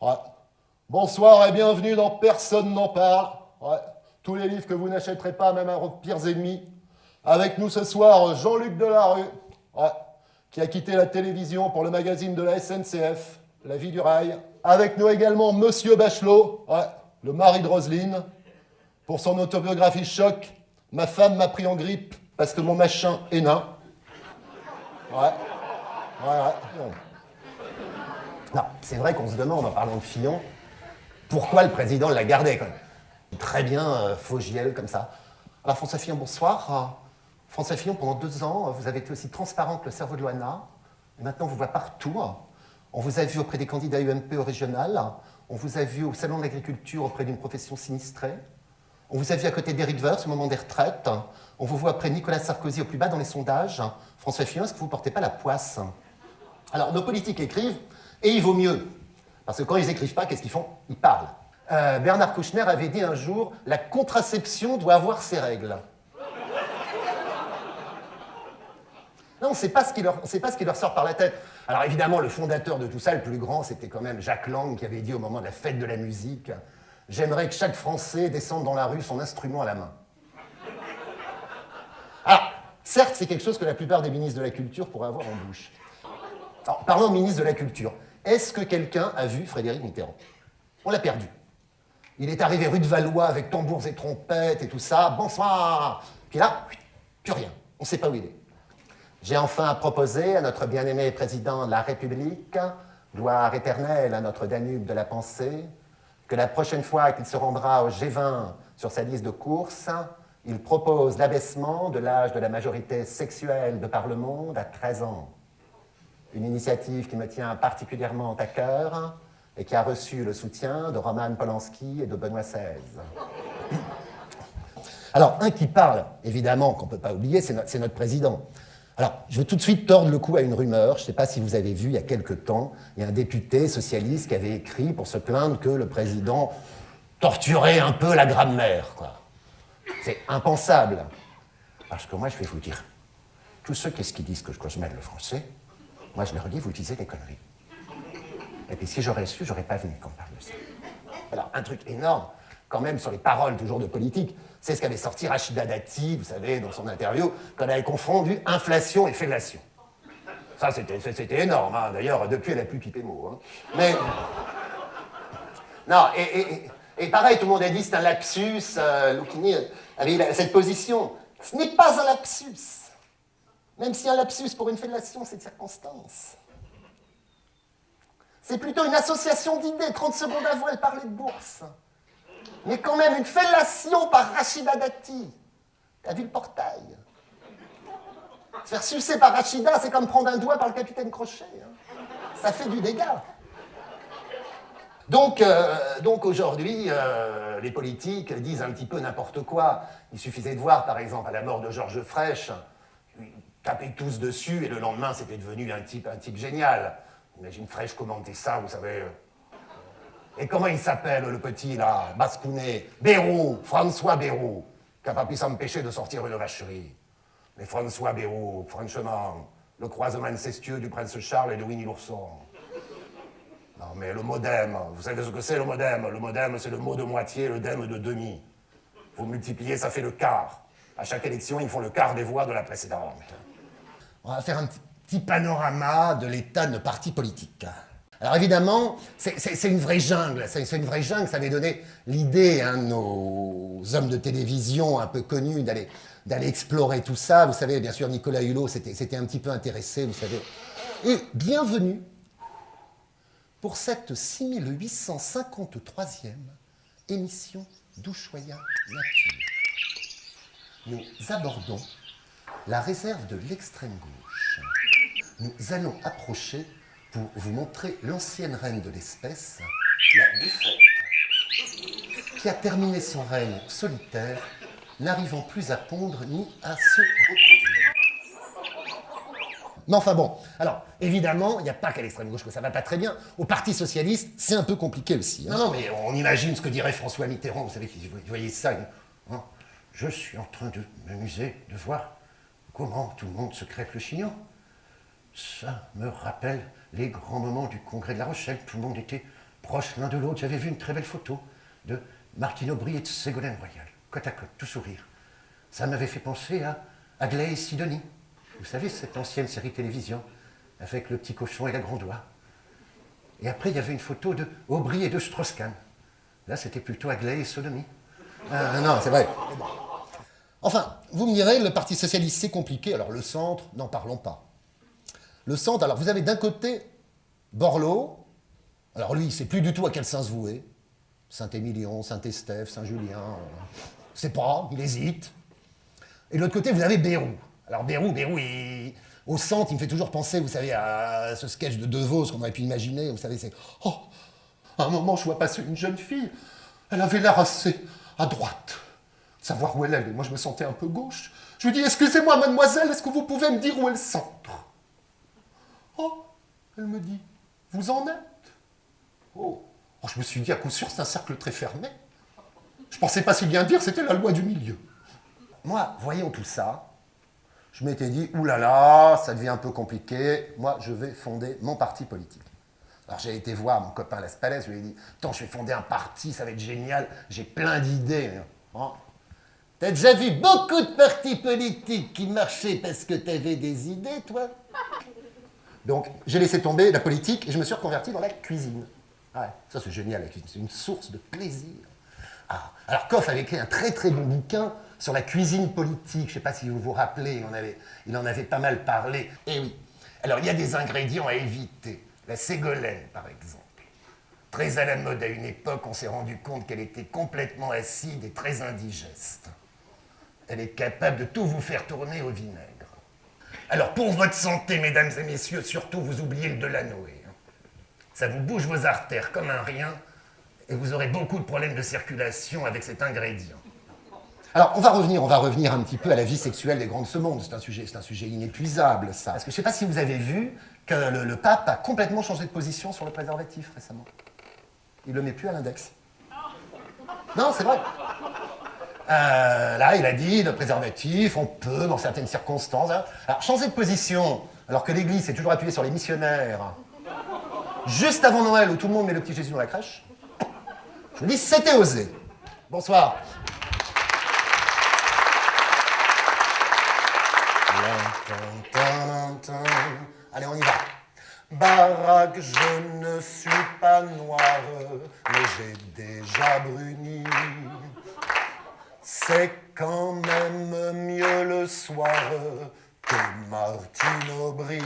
Ouais. Bonsoir et bienvenue dans Personne n'en parle. Ouais. Tous les livres que vous n'achèterez pas, même à vos pires ennemis. Avec nous ce soir, Jean-Luc Delarue, ouais, qui a quitté la télévision pour le magazine de la SNCF, La Vie du Rail. Avec nous également Monsieur Bachelot, ouais, le mari de Roselyne, pour son autobiographie choc. Ma femme m'a pris en grippe parce que mon machin est nain. Ouais. Ouais. Non, c'est vrai qu'on se demande, en parlant de Fillon, pourquoi le président l'a gardé, quand même. Très bien, Fogiel, comme ça. Alors, François Fillon, bonsoir. François Fillon, pendant 2 ans, vous avez été aussi transparent que le cerveau de Loana. Et maintenant, on vous voit partout. On vous a vu auprès des candidats UMP au régional. On vous a vu au Salon de l'Agriculture auprès d'une profession sinistrée. On vous a vu à côté d'Éric Woerth au moment des retraites. On vous voit après Nicolas Sarkozy au plus bas dans les sondages. François Fillon, est-ce que vous ne portez pas la poisse? Alors, nos politiques écrivent, et il vaut mieux. Parce que quand ils n'écrivent pas, qu'est-ce qu'ils font? Ils parlent. Bernard Kouchner avait dit un jour « La contraception doit avoir ses règles ». Non, on ne sait pas ce qui leur sort par la tête. Alors évidemment, le fondateur de tout ça, le plus grand, c'était quand même Jacques Lang, qui avait dit au moment de la fête de la musique « J'aimerais que chaque Français descende dans la rue son instrument à la main ». Alors, certes, c'est quelque chose que la plupart des ministres de la Culture pourraient avoir en bouche. Alors, parlons de ministre de la Culture. Est-ce que quelqu'un a vu Frédéric Mitterrand? On l'a perdu. Il est arrivé rue de Valois avec tambours et trompettes et tout ça. Bonsoir. Puis là, plus rien. On ne sait pas où il est. J'ai enfin proposé à notre bien-aimé président de la République, gloire éternelle à notre Danube de la pensée, que la prochaine fois qu'il se rendra au G20 sur sa liste de courses, il propose l'abaissement de l'âge de la majorité sexuelle de par le monde à 13 ans. Une initiative qui me tient particulièrement à cœur et qui a reçu le soutien de Roman Polanski et de Benoît XVI. Alors, un qui parle, évidemment, qu'on ne peut pas oublier, c'est notre président. Alors, je veux tout de suite tordre le cou à une rumeur. Je ne sais pas si vous avez vu, il y a quelque temps, il y a un député socialiste qui avait écrit pour se plaindre que le président torturait un peu la grammaire, quoi. C'est impensable. Parce que moi, je vais vous dire, tous ceux qui disent que je mêle le français, moi, je leur dis, vous disez des conneries. Et puis, si j'aurais su, j'aurais pas venu qu'on parle de ça. Alors, un truc énorme, quand même, sur les paroles, toujours de politique, c'est ce qu'avait sorti Rachida Dati, vous savez, dans son interview, quand elle avait confondu inflation et fellation. Ça, c'était énorme, hein. D'ailleurs, depuis, elle a plus pipé mot. Hein. Mais... Non, et pareil, tout le monde a dit, c'est un lapsus, Lucchini avait cette position. Ce n'est pas un lapsus. Même si un lapsus pour une fellation, c'est de circonstance. C'est plutôt une association d'idées. 30 secondes avant, elle parlait de bourse. Mais quand même, une fellation par Rachida Dati. T'as vu le portail? Se faire sucer par Rachida, c'est comme prendre un doigt par le capitaine Crochet. Hein. Ça fait du dégât. Donc aujourd'hui, les politiques disent un petit peu n'importe quoi. Il suffisait de voir, par exemple, à la mort de Georges Frêche, taper tous dessus, et le lendemain, c'était devenu un type génial. Imagine Frêche commenter ça, vous savez. Et comment il s'appelle, le petit, là, Bascounet? Béraud, François Béraud, qui n'a pas pu s'empêcher de sortir une vacherie. Mais François Béraud, franchement, le croisement incestueux du prince Charles et de Winnie l'ourson. Non, mais le modem, vous savez ce que c'est, le modem? Le modem, c'est le mot de moitié, le dème de demi. Vous multipliez, ça fait le quart. À chaque élection, ils font le quart des voix de la précédente. On va faire un petit panorama de l'état de nos partis politiques. Alors évidemment, c'est une vraie jungle. C'est une vraie jungle. Ça avait donné l'idée à nos hommes de télévision un peu connus d'aller explorer tout ça. Vous savez, bien sûr, Nicolas Hulot s'était un petit peu intéressé, vous savez. Et bienvenue pour cette 6853e émission d'Ushuaïa Nature. Nous abordons la réserve de l'extrême gauche. Nous allons approcher pour vous montrer l'ancienne reine de l'espèce, la Buffette, qui a terminé son règne solitaire, n'arrivant plus à pondre ni à se reproduire. Mais enfin bon, alors, évidemment, il n'y a pas qu'à l'extrême gauche que ça va pas très bien. Au Parti Socialiste, c'est un peu compliqué aussi. Hein. Non, mais on imagine ce que dirait François Mitterrand, vous savez, vous voyez ça, hein. Je suis en train de m'amuser, de voir comment tout le monde se crève le chignon. Ça me rappelle les grands moments du congrès de La Rochelle. Tout le monde était proche l'un de l'autre. J'avais vu une très belle photo de Martine Aubry et de Ségolène Royal, côte à côte, tout sourire. Ça m'avait fait penser à Aglaé et Sidonie. Vous savez, cette ancienne série télévision, avec le petit cochon et la grand doigt. Et après, il y avait une photo de Aubry et de Strauss-Kahn. Là, c'était plutôt Aglaé et Sodomie. Non, c'est vrai. Enfin, vous me direz, le Parti Socialiste, c'est compliqué. Alors, le centre, n'en parlons pas. Le centre, alors, vous avez d'un côté Borloo. Alors, lui, il ne sait plus du tout à quel saint se vouer. Saint-Émilion, Saint-Estèphe, Saint-Julien. Je sais pas, il hésite. Et de l'autre côté, vous avez Bayrou. Alors, Bayrou, au centre, il me fait toujours penser, vous savez, à ce sketch de De Vos qu'on aurait pu imaginer. Vous savez, c'est... Oh, à un moment, je vois passer une jeune fille. Elle avait l'air assez à droite. Savoir où elle allait. Moi, je me sentais un peu gauche. Je lui dis, excusez-moi, mademoiselle, est-ce que vous pouvez me dire où est le centre? Oh, elle me dit, vous en êtes? Oh, je me suis dit, à coup sûr, c'est un cercle très fermé. Je pensais pas si bien dire, c'était la loi du milieu. Moi, voyant tout ça, je m'étais dit, oulala, ça devient un peu compliqué. Moi, je vais fonder mon parti politique. Alors j'ai été voir mon copain Las Palais, je lui ai dit, attends, je vais fonder un parti, ça va être génial, j'ai plein d'idées. Hein. T'as déjà vu beaucoup de partis politiques qui marchaient parce que t'avais des idées, toi? Donc j'ai laissé tomber la politique et je me suis reconverti dans la cuisine. Ouais, ça c'est génial la cuisine, c'est une source de plaisir. Ah, alors Koff avait écrit un très très bon bouquin sur la cuisine politique, je ne sais pas si vous vous rappelez, il en avait pas mal parlé. Eh oui, alors il y a des ingrédients à éviter. La ségolène, par exemple. Très à la mode à une époque, on s'est rendu compte qu'elle était complètement acide et très indigeste. Elle est capable de tout vous faire tourner au vinaigre. Alors, pour votre santé, mesdames et messieurs, surtout, vous oubliez le Delanoë. Ça vous bouge vos artères comme un rien, et vous aurez beaucoup de problèmes de circulation avec cet ingrédient. Alors, on va revenir un petit peu à la vie sexuelle des grands de ce monde. C'est un sujet inépuisable, ça. Parce que je ne sais pas si vous avez vu que le pape a complètement changé de position sur le préservatif récemment. Il ne le met plus à l'index. Non, c'est vrai. Là, il a dit, le préservatif, on peut, dans certaines circonstances... Hein. Alors, changer de position, alors que l'Église s'est toujours appuyée sur les missionnaires, juste avant Noël, où tout le monde met le petit Jésus dans la crèche, je vous dis, c'était osé. Bonsoir. Allez, on y va. Baraque, je ne suis pas noire, mais j'ai déjà bruni. C'est quand même mieux le soir que Martine Aubry.